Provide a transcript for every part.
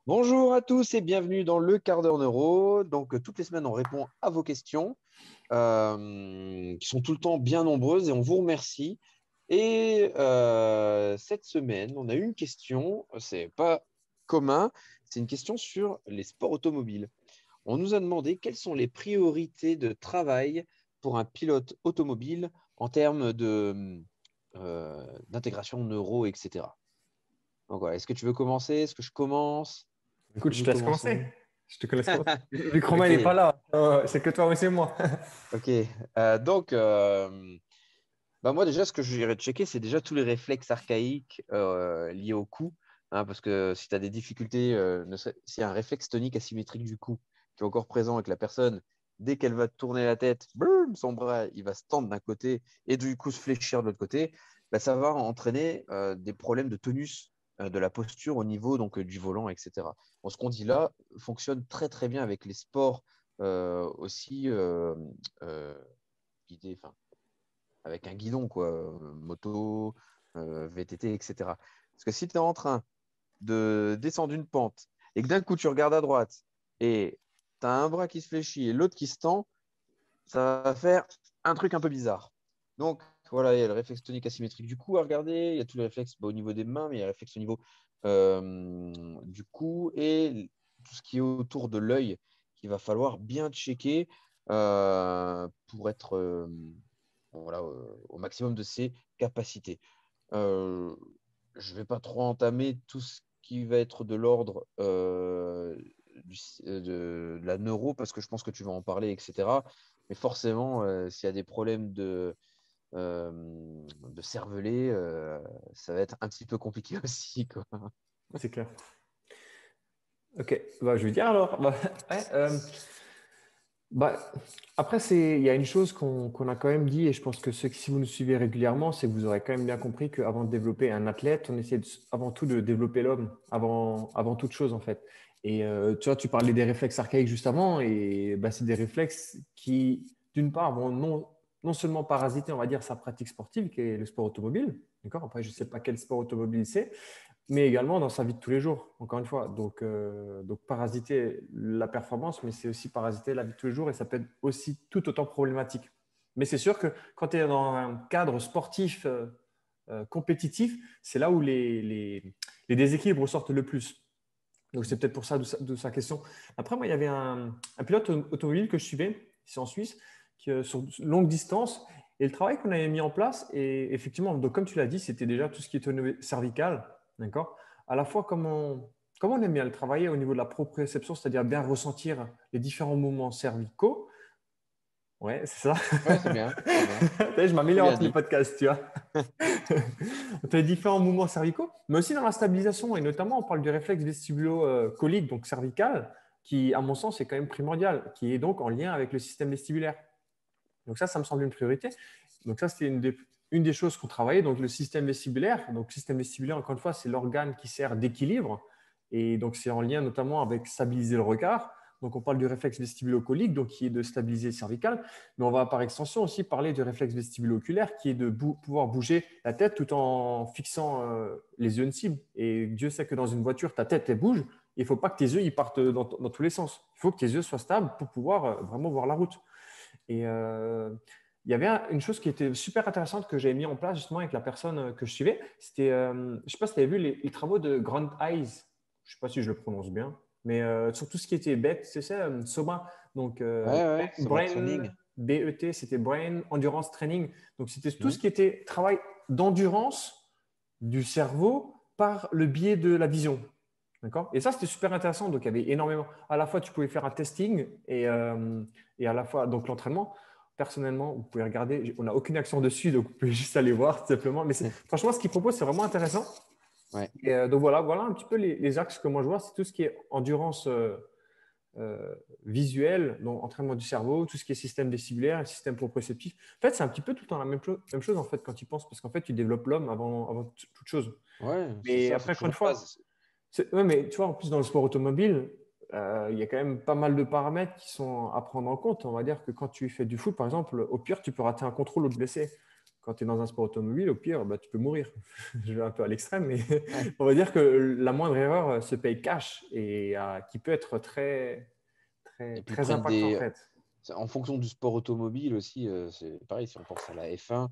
Bonjour à tous et bienvenue dans le quart d'heure neuro. Donc, toutes les semaines, on répond à vos questions qui sont tout le temps bien nombreuses et on vous remercie. Et cette semaine, on a eu une question, c'est pas commun, c'est une question sur les sports automobiles. On nous a demandé quelles sont les priorités de travail pour un pilote automobile en termes d'intégration neuro, etc. Donc, voilà. Est-ce que tu veux commencer? Est-ce que je commence? Écoute, je Nous te laisse commencer. commençons. Je te laisse commencer. Vu que Romain Ok, n'est pas là, c'est que toi ou c'est moi. ok. Donc, moi déjà, ce que j'irais checker, c'est déjà tous les réflexes archaïques liés au cou. Hein, parce que si tu as des difficultés, s'il y a un réflexe tonique asymétrique du cou qui est encore présent avec la personne, dès qu'elle va tourner la tête, boum, son bras, il va se tendre d'un côté et du coup se fléchir de l'autre côté, bah, ça va entraîner des problèmes de tonus de la posture au niveau du volant, etc. Bon, ce qu'on dit là fonctionne très très bien avec les sports aussi guidés, enfin, avec un guidon, quoi, moto, VTT, etc. Parce que si tu es en train de descendre une pente et que d'un coup tu regardes à droite et tu as un bras qui se fléchit et l'autre qui se tend, ça va faire un truc un peu bizarre. Donc voilà, il y a le réflexe tonique asymétrique du cou à regarder, il y a tous les réflexes au niveau des mains, mais il y a le réflexe au niveau du cou et tout ce qui est autour de l'œil qu'il va falloir bien checker pour être voilà, au maximum de ses capacités. Euh, je ne vais pas trop entamer tout ce qui va être de l'ordre de la neuro, parce que je pense que tu vas en parler, etc. Mais forcément, s'il y a des problèmes de cervelet, ça va être un petit peu compliqué aussi, quoi. C'est clair. Ok, bah, je vais dire alors. Ouais, bah, après, il y a une chose qu'on a quand même dit, et je pense que si vous nous suivez régulièrement, c'est que vous aurez quand même bien compris qu'avant de développer un athlète, on essaie avant tout de développer l'homme, avant toute chose en fait. Et tu vois, tu parlais des réflexes archaïques juste avant, et bah, c'est des réflexes qui, d'une part, vont non seulement parasiter, on va dire, sa pratique sportive, qui est le sport automobile. D'accord? Après, je ne sais pas quel sport automobile c'est, mais également dans sa vie de tous les jours, encore une fois. Donc parasiter la performance, mais c'est aussi parasiter la vie de tous les jours et ça peut être aussi tout autant problématique. Mais c'est sûr que quand tu es dans un cadre sportif compétitif, c'est là où les déséquilibres ressortent le plus. Donc c'est peut-être pour ça de sa question. Après, moi, il y avait un pilote automobile que je suivais, ici en Suisse, qui, sur longue distance. Et le travail qu'on avait mis en place, et effectivement, donc comme tu l'as dit, c'était déjà tout ce qui est autonomie cervicale, d'accord? À la fois, comment on aime bien le travailler au niveau de la proprioception, c'est-à-dire bien ressentir les différents mouvements cervicaux. Ouais, c'est ça. Ouais, c'est bien, c'est bien. Je C'est m'améliore bien entre les dit. podcasts, tu vois. Entre les différents mouvements cervicaux, mais aussi dans la stabilisation. Et notamment, on parle du réflexe vestibulo-colique, donc cervical, qui, à mon sens, est quand même primordial, qui est donc en lien avec le système vestibulaire. Donc ça me semble une priorité. Donc ça, c'était une des choses qu'on travaillait. Donc le système vestibulaire, donc le système vestibulaire, encore une fois, c'est l'organe qui sert d'équilibre. Et donc c'est en lien notamment avec stabiliser le regard. Donc on parle du réflexe vestibulo-colique, donc qui est de stabiliser le cervical, mais on va par extension aussi parler du réflexe vestibulo-oculaire, qui est de pouvoir bouger la tête tout en fixant les yeux une cible. Et Dieu sait que dans une voiture, ta tête elle bouge. Il ne faut pas que tes yeux ils partent dans tous les sens. Il faut que tes yeux soient stables pour pouvoir vraiment voir la route. Et il y avait une chose qui était super intéressante que j'avais mis en place justement avec la personne que je suivais. C'était, je ne sais pas si tu avais vu les travaux de Grand Eyes. Je ne sais pas si je le prononce bien, mais sur tout ce qui était BET, c'est ça, SOMA. Donc, Ouais, ouais, ça va Brain, training. BET, c'était Brain Endurance Training. Donc, c'était tout ce Mhm. qui était travail d'endurance du cerveau par le biais de la vision. D'accord. Et ça, c'était super intéressant. Donc, il y avait énormément. À la fois, tu pouvais faire un testing et à la fois, donc l'entraînement. Personnellement, vous pouvez regarder. On n'a aucune action dessus, donc vous pouvez juste aller voir tout simplement. Mais franchement, ce qu'il propose, c'est vraiment intéressant. Ouais. Et donc voilà un petit peu les axes que moi je vois. C'est tout ce qui est endurance visuelle, donc entraînement du cerveau, tout ce qui est système vestibulaire, système proprioceptif. En fait, c'est un petit peu tout le temps la même chose en fait quand tu penses, parce qu'en fait, tu développes l'homme avant toute chose. Ouais, c'est Mais ça, c'est après, encore toujours une la fois, base. ouais, mais tu vois, en plus, dans le sport automobile, il y a quand même pas mal de paramètres qui sont à prendre en compte. On va dire que quand tu fais du foot, par exemple, au pire, tu peux rater un contrôle ou te blesser. quand tu es dans un sport automobile, au pire, bah, tu peux mourir. Je vais un peu à l'extrême, mais Ouais. on va dire que la moindre erreur se paye cash et qui peut être très, Et très, puis ils très prennent impactant en des. fait. En fonction du sport automobile aussi, c'est pareil, si on pense à la F1,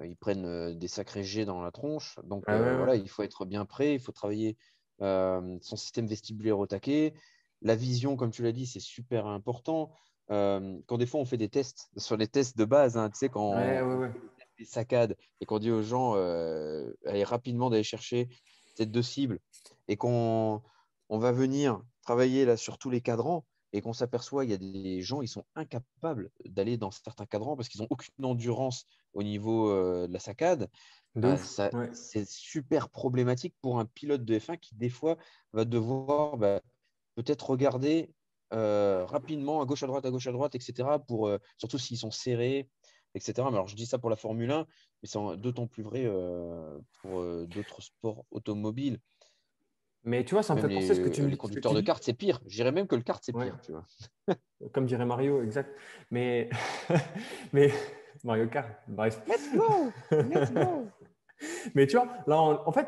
ils prennent des sacrés jets dans la tronche. Donc Ah ouais, voilà, ouais. il faut être bien prêt, il faut travailler son système vestibulaire au taquet. La vision, comme tu l'as dit, c'est super important. Quand des fois on fait des tests, sur les tests de base, hein, tu sais, Ouais, quand ouais, on ouais. fait le test des saccades et qu'on dit aux gens allez rapidement d'aller chercher cette deux cibles et qu'on on va venir travailler là sur tous les cadrans et qu'on s'aperçoit, il y a des gens, ils sont incapables d'aller dans certains cadrans parce qu'ils n'ont aucune endurance au niveau de la saccade. De ouf. Ça, Ouais. c'est super problématique pour un pilote de F1 qui, des fois, va devoir peut-être regarder rapidement à gauche, à droite, etc. Surtout s'ils sont serrés, etc. Mais alors, je dis ça pour la Formule 1, mais c'est d'autant plus vrai pour d'autres sports automobiles. Mais tu vois, ça me Même fait penser à les ce que conducteurs tu de dis. kart, c'est pire. Je dirais même que le kart, c'est Ouais. pire, tu vois. Comme dirait Mario, exact. Mais, mais Mario Kart, bref. Let's go! Let's go! Mais tu vois, là, en fait,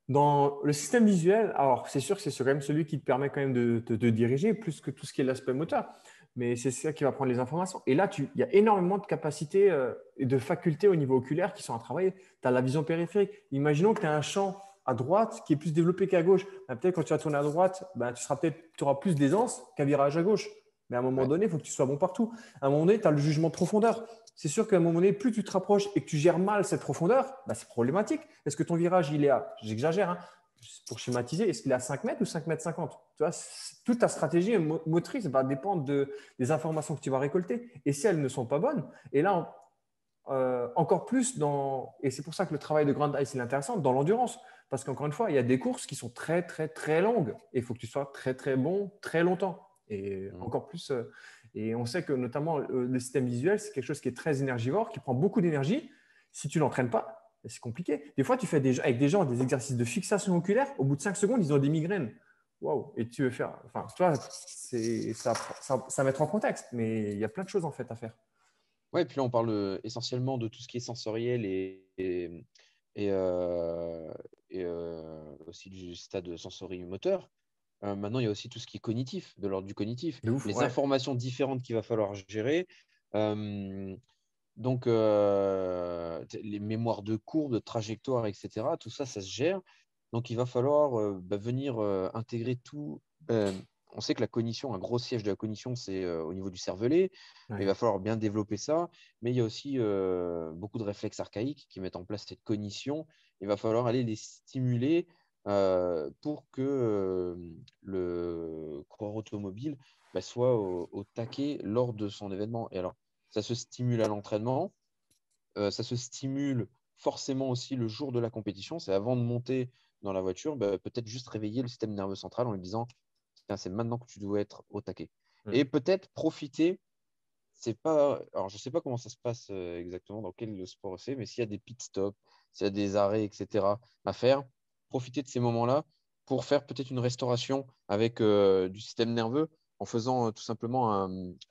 dans le système visuel, alors c'est sûr que c'est quand même celui qui te permet quand même de diriger plus que tout ce qui est l'aspect moteur. Mais c'est ça qui va prendre les informations. Et là, il y a énormément de capacités et de facultés au niveau oculaire qui sont à travailler. Tu as la vision périphérique. Imaginons que tu as un champ à droite qui est plus développé qu'à gauche. Ben, peut-être quand tu vas tourner à droite, ben, tu auras plus d'aisance qu'un virage à gauche. Mais à un moment Ouais. donné, il faut que tu sois bon partout. À un moment donné, tu as le jugement de profondeur. C'est sûr qu'à un moment donné, plus tu te rapproches et que tu gères mal cette profondeur, bah, c'est problématique. Est-ce que ton virage, il est à, j'exagère, hein, pour schématiser, est-ce qu'il est à 5 mètres ou 5 mètres 50? Tu vois, toute ta stratégie motrice va dépendre des informations que tu vas récolter. Et si elles ne sont pas bonnes, et là, encore plus et c'est pour ça que le travail de Grand Ice est intéressant, dans l'endurance. Parce qu'encore une fois, il y a des courses qui sont très, très, très longues. Et il faut que tu sois très, très bon très longtemps. Et Mm. encore plus. Et on sait que notamment le système visuel, c'est quelque chose qui est très énergivore, qui prend beaucoup d'énergie. Si tu ne l'entraînes pas, c'est compliqué. Des fois, tu fais avec des gens des exercices de fixation oculaire. Au bout de 5 secondes, ils ont des migraines. Waouh! Et tu veux faire. Enfin, tu vois, c'est ça mettre en contexte. Mais il y a plein de choses en fait à faire. Ouais, et puis là, on parle essentiellement de tout ce qui est sensoriel et, aussi du stade sensorimoteur. Maintenant, il y a aussi tout ce qui est cognitif, de l'ordre du cognitif. De ouf, Les ouais. informations différentes qu'il va falloir gérer. Euh, donc, les mémoires de courbe, de trajectoire, etc. Tout ça, ça se gère. Donc, il va falloir venir intégrer tout. On sait que la cognition, un gros siège de la cognition, c'est au niveau du cervelet. Il Ouais. va falloir bien développer ça. Mais il y a aussi beaucoup de réflexes archaïques qui mettent en place cette cognition. Il va falloir aller les stimuler pour que le coureur automobile soit au taquet lors de son événement. Et alors, ça se stimule à l'entraînement, ça se stimule forcément aussi le jour de la compétition. C'est avant de monter dans la voiture, peut-être juste réveiller le système nerveux central en lui disant, c'est maintenant que tu dois être au taquet. Mm. Et peut-être profiter, c'est pas, alors je sais pas comment ça se passe exactement, dans quel sport c'est, mais s'il y a des pit stops, s'il y a des arrêts, etc. à faire, profiter de ces moments-là pour faire peut-être une restauration avec du système nerveux en faisant tout simplement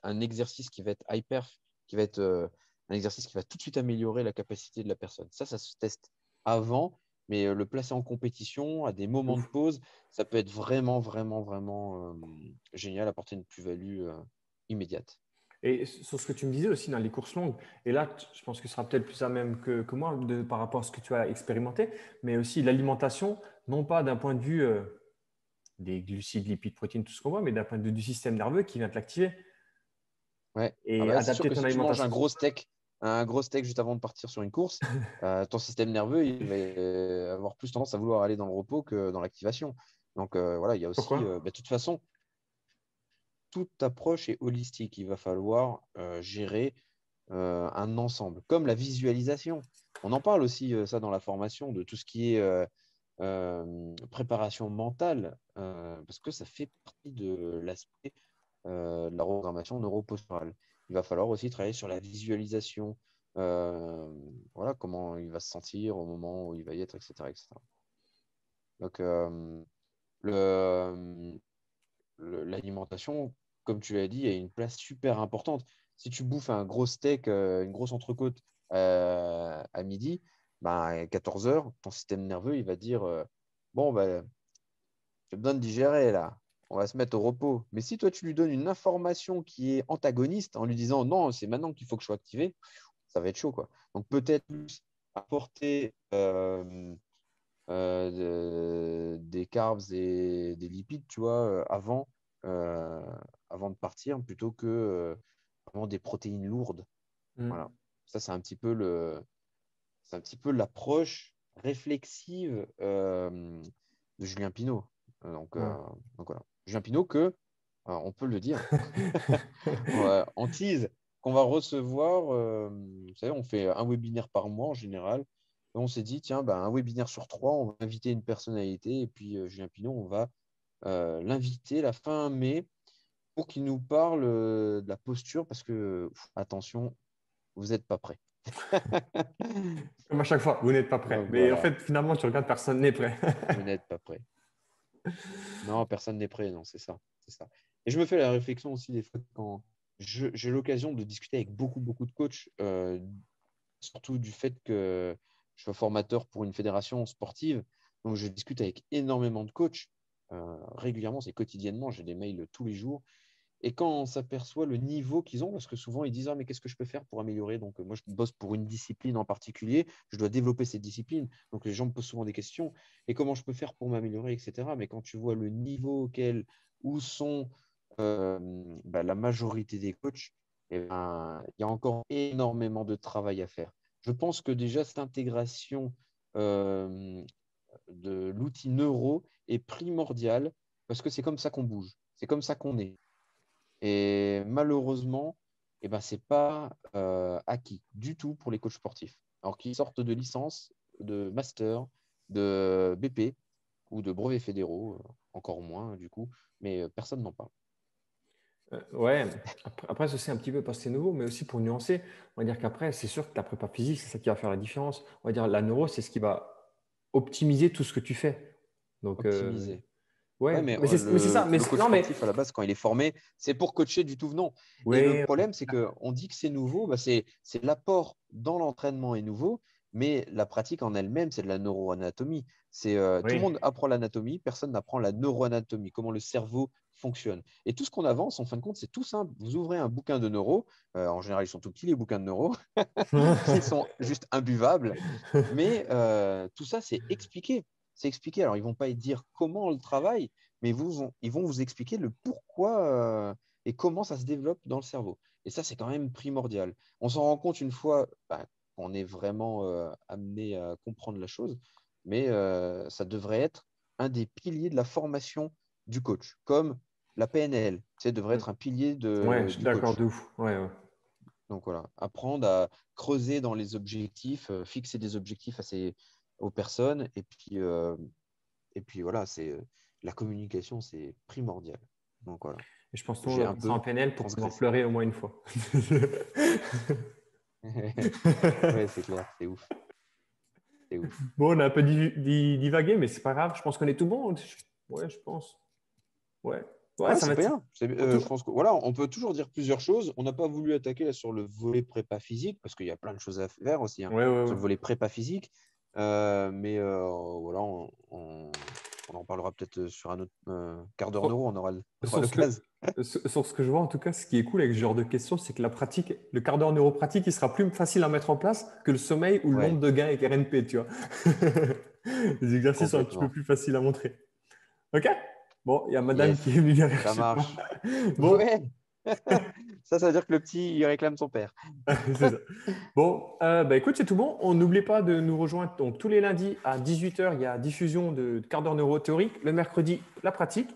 un exercice qui va être high perf, qui va être un exercice qui va tout de suite améliorer la capacité de la personne. Ça se teste avant, mais le placer en compétition à des moments de Ouf. pause, ça peut être vraiment, vraiment, vraiment génial, apporter une plus-value immédiate. Et sur ce que tu me disais aussi dans les courses longues, et là, je pense que ce sera peut-être plus à même que moi par rapport à ce que tu as expérimenté, mais aussi l'alimentation, non pas d'un point de vue des glucides, lipides, protéines, tout ce qu'on voit, mais d'un point de vue du système nerveux qui vient te l'activer Ouais. Ah et bah, c'est sûr adapter que ton si tu manges alimentation. un gros steak juste avant de partir sur une course, ton système nerveux il va avoir plus tendance à vouloir aller dans le repos que dans l'activation. Donc voilà, il y a Pourquoi? aussi, de toute façon, toute approche est holistique. Il va falloir gérer un ensemble, comme la visualisation. On en parle aussi, ça, dans la formation, de tout ce qui est préparation mentale, parce que ça fait partie de l'aspect de la reprogrammation neuroposturale. Il va falloir aussi travailler sur la visualisation, voilà, comment il va se sentir au moment où il va y être, etc. etc. Donc, le, l'alimentation, comme tu l'as dit, a une place super importante. Si tu bouffes un gros steak, une grosse entrecôte à midi, à 14 heures, ton système nerveux, il va dire bon, j'ai besoin de digérer là. On va se mettre au repos. Mais si toi, tu lui donnes une information qui est antagoniste en lui disant non, c'est maintenant qu'il faut que je sois activé, ça va être chaud, quoi. Donc, peut-être plus apporter des carbs et des lipides, tu vois, euh, avant de partir, plutôt que vraiment des protéines lourdes. Voilà. Ça, c'est un petit peu l'approche réflexive de Julien Pinot. Donc voilà. Julien Pinot on peut le dire, en tease, qu'on va recevoir. Vous savez, on fait un webinaire par mois en général. Et on s'est dit, tiens, un webinaire sur 3, on va inviter une personnalité. Et puis, Julien Pinot, on va l'inviter la fin mai pour qu'il nous parle de la posture parce que, attention, vous n'êtes pas prêts. Comme à chaque fois, vous n'êtes pas prêt. Donc, Mais en voilà, fait, finalement, tu regardes, personne n'est prêt. vous n'êtes pas prêts. Non, personne n'est prêt, non, c'est ça, c'est ça. Et je me fais la réflexion aussi des fois quand j'ai l'occasion de discuter avec beaucoup, beaucoup de coachs, surtout du fait que je suis formateur pour une fédération sportive. Donc, je discute avec énormément de coachs régulièrement, c'est quotidiennement, j'ai des mails tous les jours. Et quand on s'aperçoit le niveau qu'ils ont, parce que souvent ils disent ah, mais qu'est-ce que je peux faire pour améliorer? Donc, moi, je bosse pour une discipline en particulier, je dois développer cette discipline. Donc, les gens me posent souvent des questions et comment je peux faire pour m'améliorer, etc. Mais quand tu vois le niveau où sont la majorité des coachs, il y a encore énormément de travail à faire. Je pense que déjà, cette intégration de l'outil neuro est primordiale parce que c'est comme ça qu'on bouge, c'est comme ça qu'on est. Et malheureusement, ce n'est pas acquis du tout pour les coachs sportifs. Alors qu'ils sortent de licence, de master, de BP ou de brevets fédéraux, encore moins du coup, mais personne n'en parle. Ouais, après, c'est un petit peu parce que c'est nouveau, mais aussi pour nuancer, on va dire qu'après, c'est sûr que la prépa physique, c'est ça qui va faire la différence. On va dire la neuro, c'est ce qui va optimiser tout ce que tu fais. Donc, Optimiser. Ouais, ouais, mais mais c'est ça. le coach Non, mais sportif, à la base, quand il est formé, c'est pour coacher du tout venant. Et le ouais, problème, c'est qu'on dit que c'est nouveau, c'est l'apport dans l'entraînement est nouveau, mais la pratique en elle-même, c'est de la neuroanatomie. Tout le oui, monde apprend l'anatomie, personne n'apprend la neuroanatomie, comment le cerveau fonctionne. Et tout ce qu'on avance, en fin de compte, c'est tout simple. Vous ouvrez un bouquin de neuro, en général, ils sont tout petits, les bouquins de neuro, ils sont juste imbuvables, mais tout ça, c'est expliqué. C'est expliqué. Alors, ils ne vont pas dire comment on le travaille, mais ils vont vous expliquer le pourquoi et comment ça se développe dans le cerveau. Et ça, c'est quand même primordial. On s'en rend compte une fois qu'on est vraiment amené à comprendre la chose, mais ça devrait être un des piliers de la formation du coach, comme la PNL. Ça devrait être un pilier ouais, je suis du d'accord coach. de ouf. Ouais, ouais. Donc voilà, apprendre à creuser dans les objectifs, fixer des objectifs aux personnes. Et puis voilà, la communication, c'est primordial. Donc voilà, Et je pense que tout le monde j'ai va un passer en peu PNL pour pouvoir transgressé. pleurer au moins une fois. Ouais, c'est clair, c'est ouf. C'est ouf. Bon, on a un peu divagué, mais c'est pas grave. Je pense qu'on est tout bon. Ouais, je pense. Ouais, ouais, Ouais, ça va c'est être. bien. Je pense que voilà, on peut toujours dire plusieurs choses. On n'a pas voulu attaquer là, sur le volet prépa physique parce qu'il y a plein de choses à faire aussi Ouais, ouais, sur ouais. le volet prépa physique. Mais voilà, on en parlera peut-être sur un autre quart d'heure neuro. On aura Sur ce l'occasion. sur ce que je vois, en tout cas, ce qui est cool avec ce genre de questions, c'est que la pratique, le quart d'heure neuropratique, il sera plus facile à mettre en place que le sommeil ou le nombre Ouais, de gains avec RNP, tu vois. Les exercices sont un petit peu complètement. plus faciles à montrer. OK? Bon, il y a madame qui Yes, est venue derrière ça chez moi. marche. Bon, Ouais. Ça veut dire que le petit, il réclame son père. c'est ça. Bon, bah écoute, c'est tout bon. On n'oublie pas de nous rejoindre. Donc, tous les lundis à 18 h, il y a diffusion de quart d'heure neuro théorique. Le mercredi, la pratique.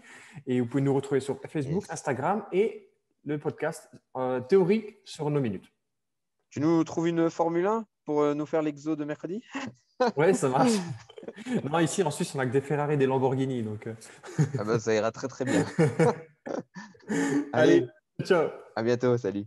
Et vous pouvez nous retrouver sur Facebook, Yes. Instagram et le podcast théorique sur nos minutes. Tu nous trouves une Formule 1 pour nous faire l'exo de mercredi? Ouais, ça marche. Non, ici en Suisse, on n'a que des Ferrari et des Lamborghini. Donc, Ah bah, ça ira très très bien. allez, Allez, ciao. à bientôt, salut.